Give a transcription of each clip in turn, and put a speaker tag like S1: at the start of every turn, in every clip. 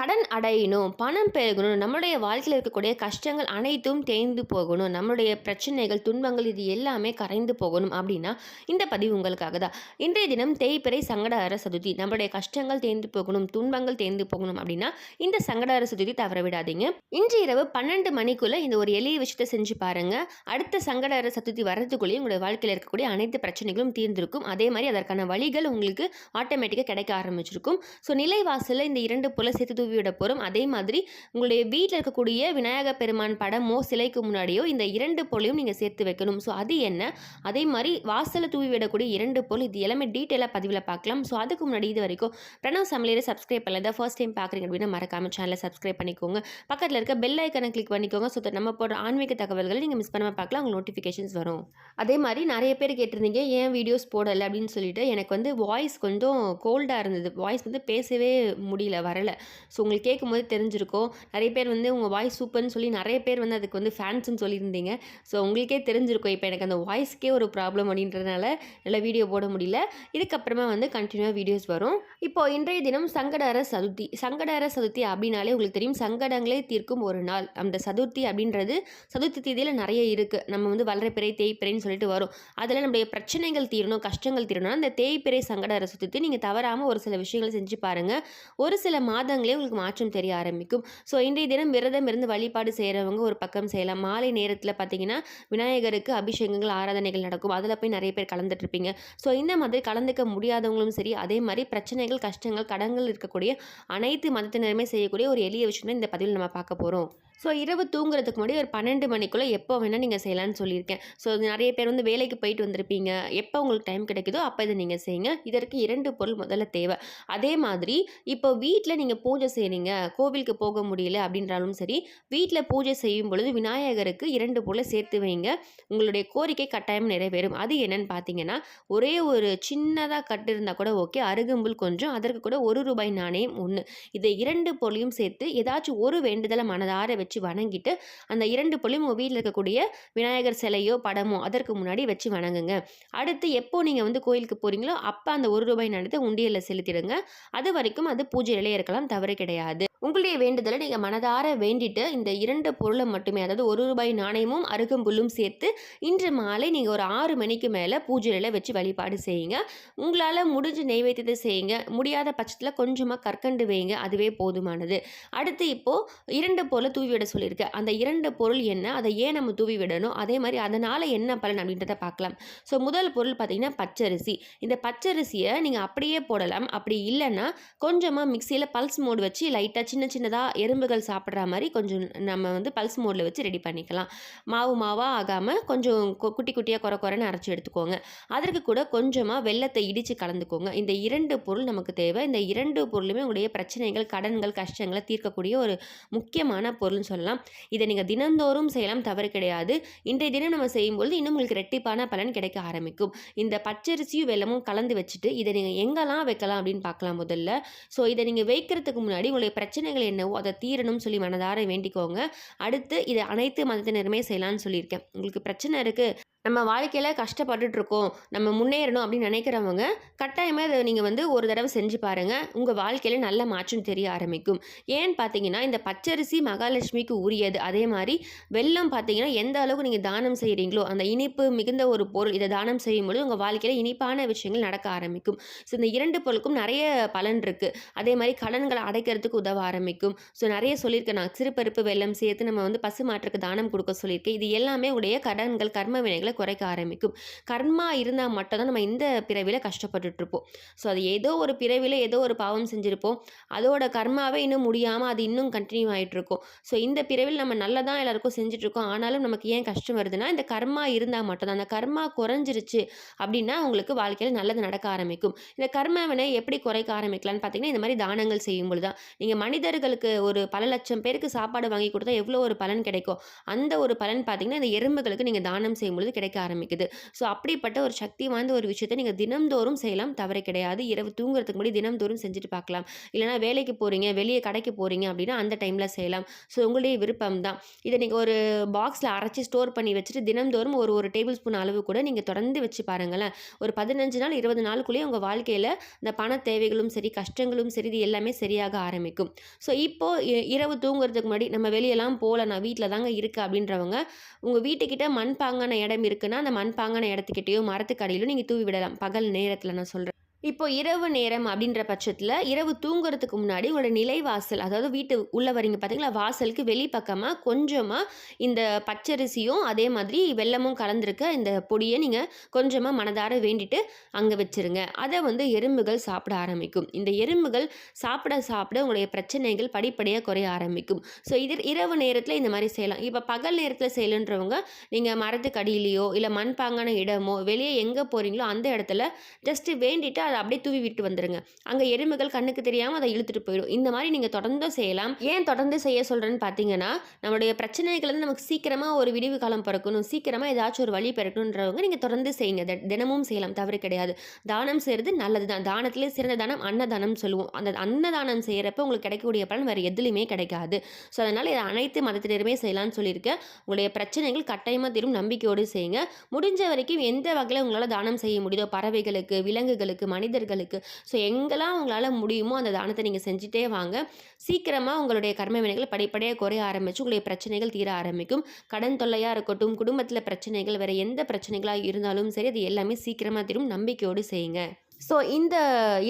S1: கடன் அடையணும், பணம் பெருகணும், நம்மளுடைய வாழ்க்கையில இருக்கக்கூடிய கஷ்டங்கள் அனைத்தும் தேய்ந்து போகணும், நம்மளுடைய பிரச்சனைகள், துன்பங்கள் இது எல்லாமே கரைந்து போகணும் அப்படின்னா, இந்த பதிவு உங்களுக்காக தான். இன்றைய தினம் தேய்பிறை சங்கடஹர சதுர்த்தி. நம்மளுடைய கஷ்டங்கள் தேய்ந்து போகணும், துன்பங்கள் தேய்ந்து போகணும் அப்படின்னா, இந்த சங்கடஹர சதுர்த்தி தவற விடாதீங்க. இன்று இரவு 12 மணிக்குள்ள இந்த ஒரு எளிய விஷயத்தை செஞ்சு பாருங்க. அடுத்த சங்கடஹர சதுர்த்தி வர்றதுக்குள்ளேயே உங்களுடைய வாழ்க்கையில் இருக்கக்கூடிய அனைத்து பிரச்சனைகளும் தீர்ந்திருக்கும். அதே மாதிரி அதற்கான வழிகள் உங்களுக்கு ஆட்டோமேட்டிக்காக கிடைக்க ஆரம்பிச்சிருக்கும். ஸோ நிலைவாசலில் இந்த 2 பொருளை சேர்த்து தூவி விட போகிறோம். அதே மாதிரி உங்களுடைய வீட்டில் இருக்கக்கூடிய விநாயகர் பெருமான் படமோ சிலைக்கு முன்னாடியோ இந்த 2 பொருளையும் நீங்கள் சேர்த்து வைக்கணும். ஸோ அது என்ன, அதே மாதிரி வாசலில் தூவி விடக்கூடிய 2 பொருள், இது எல்லாமே டீட்டெயிலாக பதிவில் பார்க்கலாம். ஸோ அதுக்கு முன்னாடி இது வரைக்கும் பிரணவ் சமையலை சப்ஸ்கிரைப் பண்ணல, ஃபர்ஸ்ட் டைம் பார்க்குறீங்க அப்படின்னா மறக்காம சேனலை சப்ஸ்கிரைப் பண்ணிக்கோங்க. பக்கத்தில் இருக்க பெல் ஐக்கனை கிளிக் பண்ணிக்கோங்க. ஸோ நம்ம போடுற ஆன்மீக தகவல்களை நீங்கள் மிஸ் பண்ணாமல் பார்க்கலாம், உங்களுக்கு நோட்டிஃபிகேஷன்ஸ் வரும். அதே மாதிரி நிறைய பேர் கேட்டிருந்தீங்க ஏன் வீடியோஸ் போடலை அப்படின்னு சொல்லிட்டு. எனக்கு வந்து வாய்ஸ் கொஞ்சம் கோல்டாக இருந்தது, வாய்ஸ் வந்து பேசவே முடியல, வரலை. ஸோ உங்களுக்கு கேட்கும்போது தெரிஞ்சிருக்கும். நிறைய பேர் வந்து உங்கள் வாய்ஸ் சூப்பர்னு சொல்லி நிறைய பேர் வந்து அதுக்கு வந்து ஃபேன்ஸ்ன்னு சொல்லியிருந்தீங்க. ஸோ உங்களுக்கே தெரிஞ்சிருக்கும் இப்போ எனக்கு அந்த வாய்ஸ்க்கே ஒரு ப்ராப்ளம் அப்படின்றதுனால நல்லா வீடியோ போட முடியல. இதுக்கப்புறமா வந்து கண்டினியூவாக வீடியோஸ் வரும். இப்போ இன்றைய தினம் சங்கடஹர சதுர்த்தி. சங்கடஹர சதுர்த்தி அப்படின்னாலே உங்களுக்கு தெரியும், சங்கடங்களே தீர்க்கும் ஒரு நாள். அந்த சதுர்த்தி அப்படின்றது சதுர்த்தி தேதியில் நிறைய இருக்குது. நம்ம வந்து வளர்பிறை தேய்பிறைன்னு சொல்லிட்டு வரும். அதில் நம்முடைய பிரச்சனைகள் தீரணும், கஷ்டங்கள் தீரணும். அந்த தேய்பிறை சங்கடஹர சதுர்த்தி நீங்கள் தவறாமல் ஒரு சில விஷயங்களை செஞ்சு பாருங்கள். ஒரு சில மாதங்களே உங்களுக்கு மாற்றம் தெரிய ஆரம்பிக்கும். ஸோ இன்றைய தினம் விரதம் இருந்து வழிபாடு செய்கிறவங்க ஒரு பக்கம் செய்யலாம். மாலை நேரத்தில் பார்த்தீங்கன்னா விநாயகருக்கு அபிஷேகங்கள், ஆராதனைகள் நடக்கும். அதில் போய் நிறைய பேர் கலந்துட்டுருப்பீங்க. ஸோ இந்த மாதிரி கலந்துக்க முடியாதவங்களும் சரி, அதே மாதிரி பிரச்சனைகள், கஷ்டங்கள், கடன்கள் இருக்கக்கூடிய அனைத்து மதத்தினருமே செய்யக்கூடிய ஒரு எளிய விஷயம் தான் இந்த பதிவில் நம்ம பார்க்க போகிறோம். ஸோ இரவு தூங்குறதுக்கு முன்னாடி ஒரு 12 மணிக்குள்ளே எப்போ வேணால் நீங்கள் செய்யலான்னு சொல்லியிருக்கேன். ஸோ நிறைய பேர் வந்து வேலைக்கு போயிட்டு வந்திருப்பீங்க, எப்போ உங்களுக்கு டைம் கிடைக்குதோ அப்போ இதை நீங்கள் செய்யுங்க. இதற்கு 2 பொருள் முதல்ல தேவை. அதே மாதிரி இப்போ வீட்டில் நீங்கள் பூஜை செய்கிறீங்க, கோவிலுக்கு போக முடியல அப்படின்றாலும் சரி, வீட்டில் பூஜை செய்யும் பொழுது விநாயகருக்கு 2 பொருளை சேர்த்து வைங்க. உங்களுடைய கோரிக்கை கட்டாயம் நிறைவேறும். அது என்னன்னு பார்த்தீங்கன்னா, ஒரே ஒரு சின்னதாக கட்டு இருந்தால் கூட ஓகே, அருகம்புல் கொஞ்சம், அதற்கு கூட ₹1 நாணயம் 1, இதை 2 பொருளையும் சேர்த்து ஏதாச்சும் ஒரு வேண்டுதலை மனதார வச்சு வணங்கிட்டு அந்த 2 பொருளையும் உங்கள் வீட்டில் இருக்கக்கூடிய விநாயகர் சிலையோ படமோ அதற்கு முன்னாடி வச்சு வணங்குங்க. அடுத்து எப்போ நீங்கள் வந்து கோயிலுக்கு போகிறீங்களோ அப்போ அந்த ₹1 நாணயத்தை உண்டியலில் செலுத்திடுங்க. அது வரைக்கும் அது பூஜையிலே இருக்கலாம், தவறு கிடையாது. உங்களுடைய வேண்டுதலை நீங்கள் மனதார வேண்டிட்டு இந்த 2 பொருளை மட்டுமே, அதாவது ₹1 நாணயமும் அருகம்புல்லும் சேர்த்து இன்று மாலை நீங்கள் ஒரு 6 மணிக்கு மேலே பூஜையில் வச்சு வழிபாடு செய்யுங்க. உங்களால் முடிஞ்ச நெய்வேத்தியத்தை செய்யுங்க. முடியாத பட்சத்தில் கொஞ்சமாக கற்கண்டு வைங்க, அதுவே போதுமானது. அடுத்து இப்போது 2 பொருளை தூவி விட சொல்லியிருக்கேன். அந்த 2 பொருள் என்ன, அதை ஏன் நம்ம தூவி விடணும், அதே மாதிரி அதனால் என்ன பலன் அப்படின்றத பார்க்கலாம். ஸோ முதல் பொருள் பார்த்தீங்கன்னா பச்சரிசி. இந்த பச்சரிசியை நீங்கள் அப்படியே போடலாம். அப்படி இல்லைன்னா கொஞ்சமாக மிக்சியில் பல்ஸ் மோடு வச்சு லைட்டாக சின்ன சின்னதாக எறும்புகள் சாப்பிட்ற மாதிரி கொஞ்சம் நம்ம வந்து பல்ஸ் மோடில் வச்சு ரெடி பண்ணிக்கலாம். மாவாக ஆகாமல் கொஞ்சம் குட்டி குட்டியாக குறைன்னு அரைச்சி எடுத்துக்கோங்க. அதற்கு கூட கொஞ்சமாக வெல்லத்தை இடித்து கலந்துக்கோங்க. இந்த 2 பொருள் நமக்கு தேவை. இந்த 2 பொருளுமே உங்களுடைய பிரச்சனைகள், கடன்கள், கஷ்டங்களை தீர்க்கக்கூடிய ஒரு முக்கியமான பொருள்னு சொல்லலாம். இதை நீங்கள் தினந்தோறும் செய்யலாம், தவறு கிடையாது. இன்றைய தினம் நம்ம செய்யும்பொழுது இன்னும் உங்களுக்கு ரெட்டிப்பான பலன் கிடைக்க ஆரம்பிக்கும். இந்த பச்சரிசியும் வெல்லமும் கலந்து வச்சுட்டு இதை நீங்கள் எங்கெல்லாம் வைக்கலாம் அப்படின்னு பார்க்கலாம் முதல்ல. ஸோ இதை நீங்கள் வைக்கிறதுக்கு முன்னாடி உங்களுடைய பிரச்சனைகள் என்னவோ அதை தீரணும்னு சொல்லி மனதார வேண்டிக்கோங்க. அடுத்து இதை அனைத்து மதத்தினருமே செய்யலாம்னு சொல்லியிருக்கேன். உங்களுக்கு பிரச்சனை இருக்குது, நம்ம வாழ்க்கையில் கஷ்டப்பட்டுட்ருக்கோம், நம்ம முன்னேறணும் அப்படின்னு நினைக்கிறவங்க கட்டாயமாக இதை நீங்கள் வந்து ஒரு தடவை செஞ்சு பாருங்கள். உங்கள் வாழ்க்கையில் நல்ல மாற்றம் தெரிய ஆரம்பிக்கும். ஏன்னு பார்த்தீங்கன்னா இந்த பச்சரிசி மகாலட்சுமிக்கு உரியது. அதே மாதிரி வெல்லம் பார்த்தீங்கன்னா எந்த அளவுக்கு நீங்கள் தானம் செய்கிறீங்களோ, அந்த இனிப்பு மிகுந்த ஒரு பொருள், இதை தானம் செய்யும்போது உங்கள் வாழ்க்கையில் இனிப்பான விஷயங்கள் நடக்க ஆரம்பிக்கும். ஸோ இந்த 2 பொருளுக்கும் நிறைய பலன் இருக்குது. அதே மாதிரி கடன்களை அடைக்கிறதுக்கு உதவ ஆரம்பிக்கும். ஸோ நிறைய சொல்லியிருக்கேன் நான், சிறுபருப்பு வெல்லம் சேர்த்து நம்ம வந்து பசு மாற்றுக்கு தானம் கொடுக்க சொல்லியிருக்கேன். இது எல்லாமே உடைய கடன்கள், கர்ம வினைகளை குறைக்க ஆரம்பிக்கும். கர்மா இருந்தால் மட்டும்தான் நம்ம இந்த பிறவியில் கஷ்டப்பட்டுட்டு இருப்போம். ஸோ அது ஏதோ ஒரு பிறவியில் ஏதோ ஒரு பாவம் செஞ்சுருப்போம், அதோட கர்மாவே இன்னும் முடியாமல் அது இன்னும் கண்டினியூ ஆகிட்டு இருக்கும். ஸோ இந்த பிறவியில் நம்ம நல்லதான் எல்லாருக்கும் செஞ்சுட்ருக்கோம், ஆனாலும் நமக்கு ஏன் கஷ்டம் வருதுன்னா இந்த கர்மா இருந்தால் மட்டும்தான். அந்த கர்மா குறைஞ்சிருச்சு அப்படின்னா உங்களுக்கு வாழ்க்கையில் நல்லது நடக்க ஆரம்பிக்கும். இந்த கர்மாவினை எப்படி குறைக்க ஆரம்பிக்கலாம்னு பார்த்தீங்கன்னா இந்த மாதிரி தானங்கள் செய்யும்பொழுது தான். நீங்கள் மனிதர்களுக்கு ஒரு பல லட்சம் பேருக்கு சாப்பாடு வாங்கி கொடுத்தா எவ்வளோ ஒரு பலன் கிடைக்கும், அந்த ஒரு பலன் பார்த்தீங்கன்னா இந்த எறும்புகளுக்கு நீங்கள் தானம் செய்யும்பொழுது கிடைக்க ஆரம்பிக்குது. ஸோ அப்படிப்பட்ட ஒரு சக்தி வாய்ந்த ஒரு விஷயத்த நீங்க தினம்தோறும் செய்யலாம். தவறு கிடையாது. இரவு தூங்குறதுக்கு முன்னாடி தினம்தோறும் செஞ்சுட்டு பார்க்கலாம். இல்லன்னா வேலைக்கு போறீங்க, வெளிய கடைக்கு போறீங்க அப்படின்னா அந்த டைம்ல செய்யலாம். ஸோ உங்களுடைய விருப்பம் தான். இத நீங்க ஒரு பாக்ஸ்ல அரைச்சு ஸ்டோர் பண்ணி வச்சுட்டு தினம்தோறும் ஒரு ஒரு டேபிள் ஸ்பூன் அளவு கூட நீங்க தொடர்ந்து வச்சு பாருங்களேன். ஒரு 15 நாள், 20 நாளுக்குள்ளேயே உங்க வாழ்க்கையில இந்த பண தேவைகளும் சரி, கஷ்டங்களும் சரி, இது எல்லாமே சரியாக ஆரம்பிக்கும். ஸோ இப்போ இரவு தூங்குறதுக்கு முன்னாடி நம்ம வெளியலாம் போல, நான் வீட்ல தாங்க இருக்கேன் அப்படின்றவங்க, உங்க வீட்டுக்கிட்ட மண்பாங்கான இடம் இருக்குன்னா, அந்த மண்பாங்கான இடத்துக்கிட்டயோ, மரத்துக்கு அடியிலோ நீங்க தூவி விடலாம். பகல் நேரத்தில நான் சொல்றேன். இப்போ இரவு நேரம் அப்படின்ற பட்சத்தில, இரவு தூங்குறதுக்கு முன்னாடி உங்களோட நிலைவாசல், அதாவது வீட்டு உள்ள வரீங்க பார்த்தீங்களா, வாசலுக்கு வெளிப்பக்கமா கொஞ்சமா இந்த பச்சரிசியும், அதே மாதிரி வெல்லமும் கலந்திருக்க இந்த பொடிய நீங்க கொஞ்சமா மனதார வேண்டிட்டு அங்க வச்சுருங்க. அத வந்து எறும்புகள் சாப்பிட ஆரம்பிக்கும். இந்த எறும்புகள் சாப்பிட சாப்பிட உங்களுடைய பிரச்சனைகள் படிப்படியா குறைய ஆரம்பிக்கும். ஸோ இது இரவு நேரத்தில இந்த மாரி செய்யலாம். இப்ப பகல் நேரத்தில செய்யலன்றவங்க, நீங்க மரத்துக்கு அடியிலயோ, இல்ல மண்பாங்கான இடமோ, வெளிய எங்க போறீங்களோ அந்த இடத்துல ஜஸ்ட் வேண்டிட்டு அத அப்படியே தூவி விட்டு வந்துருங்க. அங்க எறும்புகள் கண்ணுக்கு தெரியாம அத இழுத்துட்டு போயிடும். இந்த மாரி நீங்க தொடர்ந்தும் செய்யலாம். ஏன் தொடர்ந்து செய்ய சொல்றேன்னு பார்த்தீங்கன்னா, நம்முடைய பிரச்சனைகள்லேருந்து நமக்கு சீக்கிரமா ஒரு விடிவு காலம் பிறக்கணும், சீக்கிரமா ஏதாச்சும் ஒரு வழி பிறக்கணுன்றவங்க நீங்க தொடர்ந்து செய்யுங்க. தினமும் செய்யலாம், தவறு கிடையாது. தானம் செய்றது நல்லது தான். தானத்திலே சிறந்த தானம் அன்னதானம் சொல்லுவோம். அந்த அன்னதானம் செய்யறப்ப உங்களுக்கு கிடைக்கக்கூடிய பலன் வேற எதுலயுமே கிடைக்காது. ஸோ அதனால இத அனைத்து மதத்தினருமே செய்யலாம்னு சொல்லியிருக்கேன். உங்களுடைய பிரச்சனைகள் கட்டாயமா தீரும். நம்பிக்கையோடு செய்யுங்க. முடிஞ்ச வரைக்கும் எந்த வகையில உங்களால தானம் செய்ய முடியுதோ, பறவைகளுக்கு, விலங்குகளுக்கு, மனிதர்களுக்கு, ஸோ எங்கெல்லாம் உங்களால முடியுமோ அந்த தானத்தை நீங்க செஞ்சுட்டே வாங்க. சீக்கிரமா உங்களுடைய கர்ம வினைகள் படிப்படியா குறைய ஆரம்பிச்சு உங்களுடைய பிரச்சனைகள் தீர ஆரம்பிக்கும். கடன் தொல்லையா இருக்கட்டும், குடும்பத்தில பிரச்சனைகள், வேற எந்த பிரச்சனைகளா இருந்தாலும் சரி, அது எல்லாமே சீக்கிரமா தீரும். நம்பிக்கையோடு செய்யுங்க. ஸோ இந்த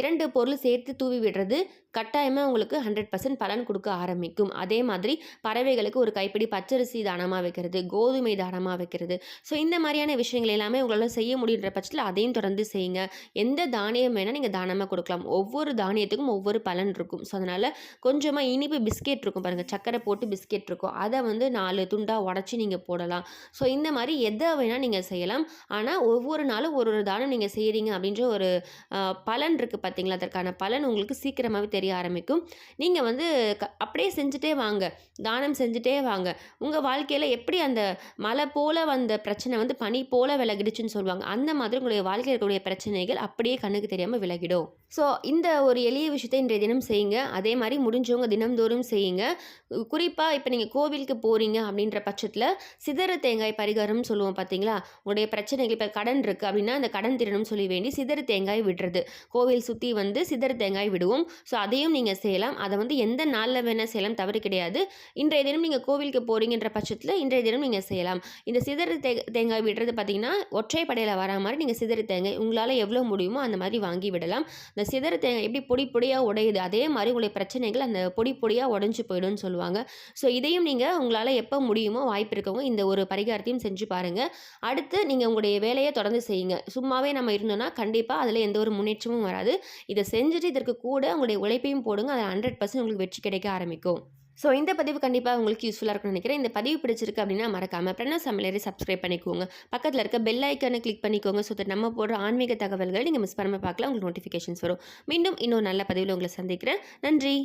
S1: 2 பொருள் சேர்த்து தூவி விடுறது கட்டாயமா உங்களுக்கு 100% பலன் குடுக்க ஆரம்பிக்கும். அதே மாதிரி பறவைகளுக்கு ஒரு கைப்பிடி பச்சரிசி தானமா வைக்கிறது, கோதுமை தானமா வைக்கிறது. ஸோ இந்த மாரியான விஷயங்கள் எல்லாமே உங்களால செய்ய முடியுன்ற பட்சத்தில அதையும் தொடர்ந்து செய்யுங்க. எந்த தானியம் வேணா நீங்க தானமா குடுக்கலாம். ஒவ்வொரு தானியத்துக்கும் ஒவ்வொரு பலன் இருக்கும். ஸோ அதனால கொஞ்சமா இனிப்பு பிஸ்கெட் இருக்கும் பாருங்க, சர்க்கரை போட்டு பிஸ்கெட் இருக்கும். அத வந்து 4 துண்டா உடைச்சு நீங்க போடலாம். ஸோ இந்த மாரி எத வேணா நீங்க செய்யலாம். ஆனா ஒவ்வொரு நாளும் ஒரு ஒரு தானம் நீங்க செய்றீங்க அப்படின்ற ஒரு பலன் இருக்கு பார்த்தீங்களா, அதற்கான பலன் உங்களுக்கு சீக்கிரமாவே தெரிய ஆரம்பிக்கும். நீங்க வந்து அப்படியே செஞ்சுட்டே வாங்க. தானம் செஞ்சுட்டே வாங்க. உங்க வாழ்க்கையில எப்படி அந்த மலை போல வந்த பிரச்சனை வந்து பனி போல விலகிடுச்சுன்னு சொல்லுவாங்க. அந்த மாதிரி உங்களுடைய வாழ்க்கையில இருக்கக்கூடிய பிரச்சனைகள் அப்படியே கண்ணுக்கு தெரியாம விலகிடும். ஸோ இந்த ஒரு எளிய விஷயத்தை இன்றைய தினம் செய்யுங்க. அதே மாரி முடிஞ்சவங்க தினம்தோறும் செய்யுங்க. குறிப்பா இப்ப நீங்க கோவிலுக்கு போறீங்க அப்படின்ற பட்சத்தில சிதறு தேங்காய் பரிகாரம்னு சொல்லுவோம் பார்த்தீங்களா? உங்களுடைய பிரச்சனைகள் இப்ப கடன் இருக்கு அப்படின்னா, அந்த கடன் தீரணும்னு சொல்லி வேண்டி சிதறு தேங்காய் விடுறது. கோவில் சுத்தி வந்து சிதறு தேங்காய் விடுவோம். ஸோ அதையும் நீங்க செய்யலாம். அத வந்து எந்த நாள்ல வேணா செய்யலாம், தவறு கிடையாது. இன்றைய தினம் நீங்க கோவிலுக்கு போறீங்கன்ற பட்சத்தில இன்றைய தினம் நீங்க செய்யலாம். இந்த சிதறு தேங்காய் விடுறது பார்த்தீங்கன்னா, ஒற்றை படையில வரா மாரி நீங்க சிதறு தேங்காய் உங்களால எவ்வளோ முடியுமோ அந்த மாரி வாங்கி விடலாம். இந்த சிதறு தேங்காய் எப்படி பொடி பொடியா உடையுது, அதே மாரி உங்களுடைய பிரச்சனைகள் அந்த பொடி பொடியா உடைஞ்சு போயிடும்னு சொல்லுவாங்க. ஸோ இதையும் நீங்க உங்களால எப்ப முடியுமோ வாய்ப்பு இருக்கவங்க இந்த ஒரு பரிகாரத்தையும் செஞ்சு பாருங்க. அடுத்து நீங்க உங்களுடைய வேலைய தொடர்ந்து செய்யுங்க. சும்மாவே நம்ம இருந்தோம்னா கண்டிப்பா அதில எந்த ஒரு முன்னேற்றமும் வராது. இத செஞ்சுட்டு இதற்கு கூட உங்களுடைய உழைப்பையும் போடுங்க. அதில 100% உங்களுக்கு வெற்றி கிடைக்க ஆரம்பிக்கும். ஸோ இந்த பதிவு கண்டிப்பா உங்களுக்கு யூஸ்ஃபுல்லா இருக்கும்னு நினைக்கிறேன். இந்த பதிவு பிடிச்சிருக்கு அப்படின்னா மறக்காம பிரணவ சமையலறை சப்ஸ்கிரைப் பண்ணிக்கோங்க. பக்கத்தில இருக்க பெல் ஐக்கான கிளிக் பண்ணிக்கோங்க. ஸோ தட் நம்ம போடுற ஆன்மீக தகவல்களை நீங்க மிஸ் பண்ணாம பார்க்கலாம். உங்களுக்கு நோட்டிஃபிகேஷன்ஸ் வரும். மீண்டும் இன்னொரு நல்ல பதிவில உங்கள சந்திக்கிறேன். நன்றி.